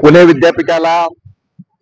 पुणे विद्यापीठाला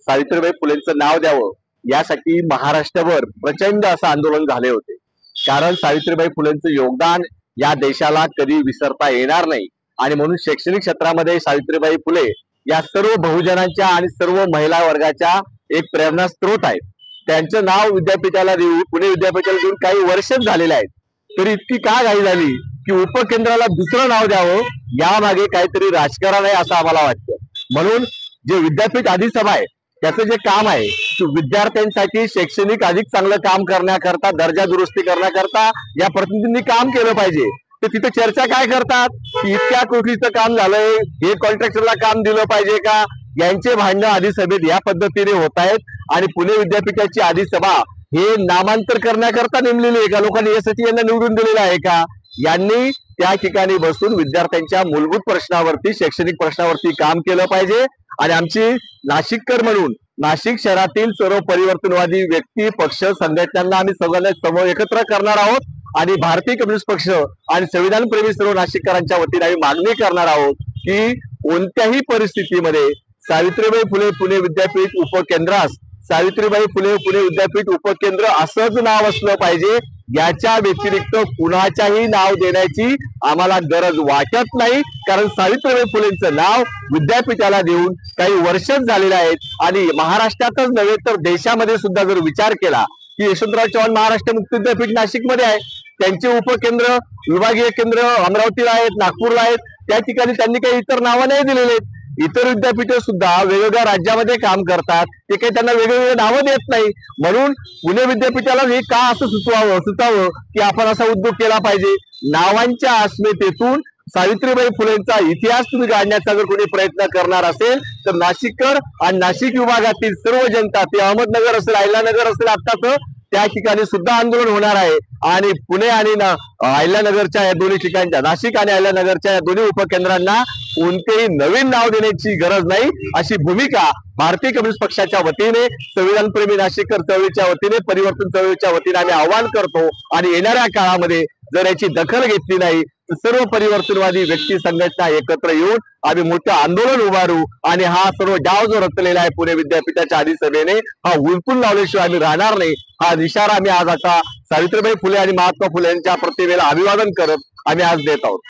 सावित्रीबाई फुलेंचं नाव द्यावं यासाठी महाराष्ट्रभर प्रचंड असं आंदोलन झाले होते। कारण सावित्रीबाई फुलेंचं योगदान या देशाला कधी विसरता येणार नाही आणि म्हणून शैक्षणिक क्षेत्रामध्ये सावित्रीबाई फुले या सर्व बहुजनांच्या आणि सर्व महिला वर्गाच्या एक प्रेरणा स्त्रोत आहे। त्यांचं नाव विद्यापीठाला देऊन पुणे विद्यापीठाला देऊन काही वर्षच झालेले आहेत, तरी इतकी का घाई झाली की उपकेंद्राला दुसरं नाव द्यावं यामागे काहीतरी राजकारण आहे असं आम्हाला वाटतं। म्हणून जे विद्यापीठ अधिसभा आहे त्याचं जे काम आहे विद्यार्थ्यांसाठी शैक्षणिक अधिक चांगलं काम करण्याकरता, दर्जा दुरुस्ती करण्याकरता या प्रतिनिधींनी काम केलं पाहिजे। तर तिथे चर्चा काय करतात की इतक्या कोटीचं काम झालंय, हे कॉन्ट्रॅक्टरला काम दिलं पाहिजे का, यांचे भांडणं अधिसभेत या पद्धतीने होत आहेत। आणि पुणे विद्यापीठाची अधिसभा हे नामांतर करण्याकरता नेमलेली आहे का, लोकांनी यासाठी यांना निवडून दिलेलं आहे का? यांनी त्या ठिकाणी बसून विद्यार्थ्यांच्या मूलभूत प्रश्नावरती, शैक्षणिक प्रश्नावरती काम केलं पाहिजे। आणि आमची नाशिककर म्हणून नाशिक शहरातील सर्व परिवर्तनवादी व्यक्ती, पक्ष, संघटनांना आम्ही सगळ्यांना समोर एकत्र करणार आहोत आणि भारतीय कम्युनिस्ट पक्ष आणि संविधान प्रेमी सर्व नाशिककरांच्या वतीने आम्ही मागणी करणार आहोत की कोणत्याही परिस्थितीमध्ये सावित्रीबाई फुले पुणे विद्यापीठ उपकेंद्रास सावित्रीबाई फुले पुणे विद्यापीठ उपकेंद्र असंच नाव असलं पाहिजे। याच्या व्यतिरिक्त कुणाच्याही नाव देण्याची आम्हाला गरज वाटत नाही, कारण सावित्रीबाई फुलेंचं नाव विद्यापीठाला देऊन काही वर्षच झालेले आहेत। आणि महाराष्ट्रातच नव्हे तर देशामध्ये सुद्धा जर विचार केला की यशवंतराव चव्हाण महाराष्ट्र मुक्त विद्यापीठ नाशिकमध्ये आहे, त्यांचे उपकेंद्र विभागीय केंद्र अमरावतीला आहेत, नागपूरला आहेत, त्या ठिकाणी त्यांनी काही इतर नावं नाही दिलेले आहेत। इतर विद्यापीठ सुद्धा वेगवेगळ्या राज्यामध्ये काम करतात, ते काही त्यांना वेगवेगळे नावं देत नाही। म्हणून पुणे विद्यापीठाला हे का असं सुचावं की आपण असा उद्योग केला पाहिजे? नावांच्या अस्मितेतून सावित्रीबाई फुलेंचा इतिहास तुम्ही गाडण्याचा जर कोणी प्रयत्न करणार असेल तर नाशिककर आणि नाशिक विभागातील सर्व जनता, ते अहमदनगर असेल, अहिल्यानगर असेल, आत्ताच त्या ठिकाणी सुद्धा आंदोलन होणार आहे। आणि पुणे आणि अहिल्यानगरच्या या दोन्ही ठिकाणच्या, नाशिक आणि अहिल्यानगरच्या या दोन्ही उपकेंद्रांना कोणतेही नवीन नाव देण्याची गरज नाही, अशी भूमिका भारतीय कम्युनिस्ट पक्षाच्या वतीने, संविधान प्रेमी नाशिककर चळवळीच्या वतीने, परिवर्तन चळवळीच्या वतीने आम्ही आवाहन करतो। आणि येणाऱ्या काळामध्ये जर याची दखल घेतली नाही तर सर्व परिवर्तनवादी व्यक्ती, संघटना एकत्र येऊन आम्ही मोठं आंदोलन उभारू आणि हा सर्व डाव जो रचलेला आहे पुणे विद्यापीठाच्या अधिसभेने, हा उलटून लावल्याशिवाय आम्ही राहणार नाही। हा इशारा आम्ही आज आता सावित्रीबाई फुले आणि महात्मा फुले यांच्या प्रतिमेला अभिवादन करत आम्ही आज देत आहोत।